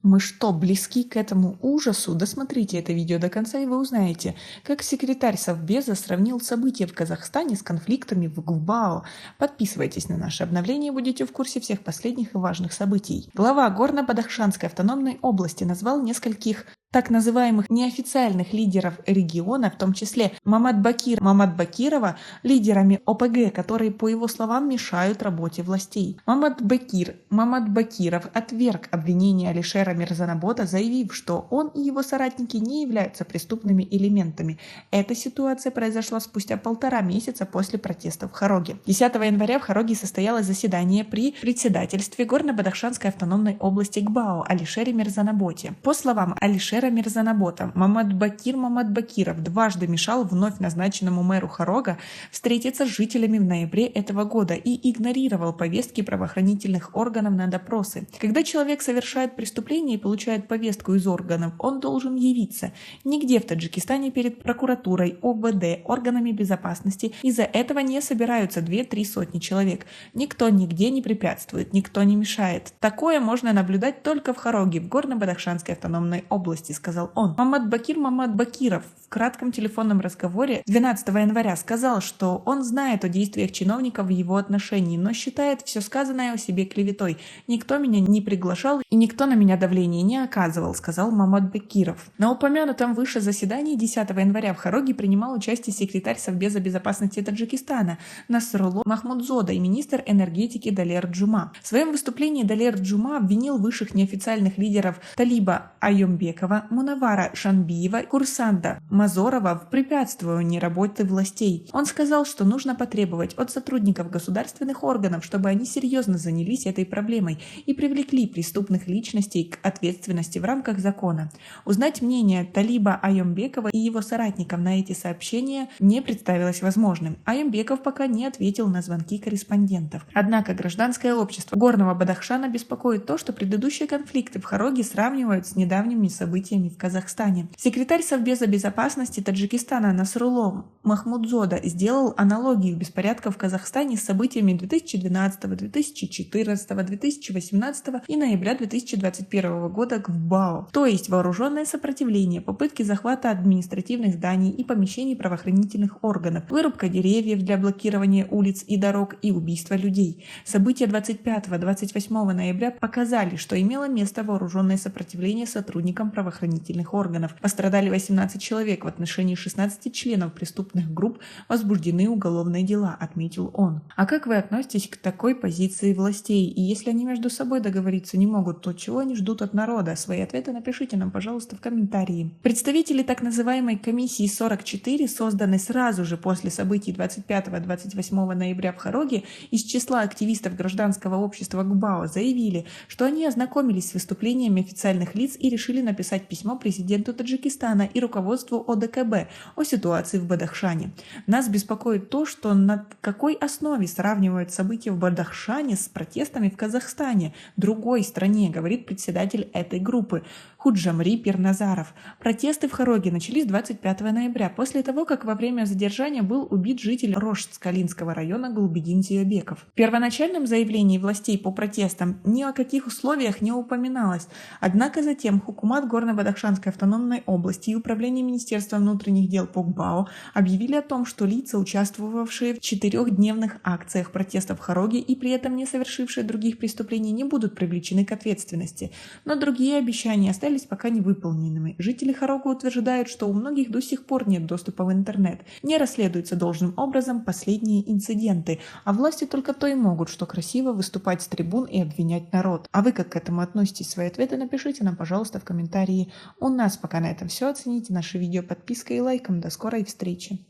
Мы что, близки к этому ужасу? Досмотрите это видео до конца, и вы узнаете, как секретарь Совбеза сравнил события в Казахстане с конфликтами в Губао. Подписывайтесь на наши обновления и будете в курсе всех последних и важных событий. Глава Горно-Бадахшанской автономной области назвал нескольких так называемых неофициальных лидеров региона, в том числе Маматбакирова, лидерами ОПГ, которые, по его словам, мешают работе властей. Маматбакиров отверг обвинения Алишера Мирзанабота, заявив, что он и его соратники не являются преступными элементами. Эта ситуация произошла спустя 1,5 месяца после протестов в Хароге. 10 января в Хароге состоялось заседание при председательстве Горно-Бадахшанской автономной области ГБАО Алишере Мирзанаботе. По словам Алишера Мирзанабота, Маматбакиров дважды мешал вновь назначенному мэру Харога встретиться с жителями в ноябре этого года и игнорировал повестки правоохранительных органов на допросы. Когда человек совершает преступление и получает повестку из органов, он должен явиться. Нигде в Таджикистане перед прокуратурой, ОВД, органами безопасности из-за этого не собираются 2-3 сотни человек. Никто нигде не препятствует, никто не мешает. Такое можно наблюдать только в Хароге, в Горно-Бадахшанской автономной области, сказал он. Маматбакиров в кратком телефонном разговоре 12 января сказал, что он знает о действиях чиновников в его отношении, но считает все сказанное о себе клеветой. «Никто меня не приглашал и никто на меня давление не оказывал», сказал Маматбакиров. На упомянутом выше заседании 10 января в Хароге принимал участие секретарь Совбеза безопасности Таджикистана Насрулло Махмудзода и министр энергетики Далер Джума. В своем выступлении Далер Джума обвинил высших неофициальных лидеров Талиба Айомбекова, Мунавара Шанбиева, Курсанда Мазорова в препятствовании работы властей. Он сказал, что нужно потребовать от сотрудников государственных органов, чтобы они серьезно занялись этой проблемой и привлекли преступных личностей к ответственности в рамках закона. Узнать мнение Талиба Айомбекова и его соратников на эти сообщения не представилось возможным. Айомбеков пока не ответил на звонки корреспондентов. Однако гражданское общество Горного Бадахшана беспокоит то, что предыдущие конфликты в Хароге сравнивают с недавними событиями в Казахстане. Секретарь Совбеза безопасности Таджикистана Насрулло Махмудзода сделал аналогию беспорядков в Казахстане с событиями 2012, 2014, 2018 и ноября 2021 года в ГБАО, то есть вооруженное сопротивление, попытки захвата административных зданий и помещений правоохранительных органов, вырубка деревьев для блокирования улиц и дорог и убийство людей. События 25-28 ноября показали, что имело место вооруженное сопротивление сотрудникам правоохранительных органов. Пострадали 18 человек, в отношении 16 членов преступных групп возбуждены уголовные дела, отметил он. А как вы относитесь к такой позиции властей? И если они между собой договориться не могут, то чего они ждут от народа? Свои ответы напишите нам, пожалуйста, в комментарии. Представители так называемой комиссии 44, созданной сразу же после событий 25-28 ноября в Хароге, из числа активистов гражданского общества ГБАО заявили, что они ознакомились с выступлениями официальных лиц и решили написать письмо президенту Таджикистана и руководству ОДКБ о ситуации в Бадахшане. Нас беспокоит то, что на какой основе сравнивают события в Бадахшане с протестами в Казахстане, другой стране, говорит председатель этой группы Худжамри Пирназаров. Протесты в Хароге начались 25 ноября, после того, как во время задержания был убит житель Рошт-Скалинского района Гулбидин Зиобеков. В первоначальном заявлении властей по протестам ни о каких условиях не упоминалось, однако затем Хукумат Горно-Бадахшанской автономной области и Управление Министерства внутренних дел по ГБАО объявили о том, что лица, участвовавшие в 4-дневных акциях протестов в Хароге и при этом не совершившие других преступлений, не будут привлечены к ответственности. Но другие обещания остались пока невыполненными. Жители Харога утверждают, что у многих до сих пор нет доступа в интернет, не расследуются должным образом последние инциденты, а власти только то и могут, что красиво выступать с трибун и обвинять народ. А вы как к этому относитесь? Свои ответы напишите нам, пожалуйста, в комментарии. У нас пока на этом все. Оцените наше видео подпиской и лайком. До скорой встречи!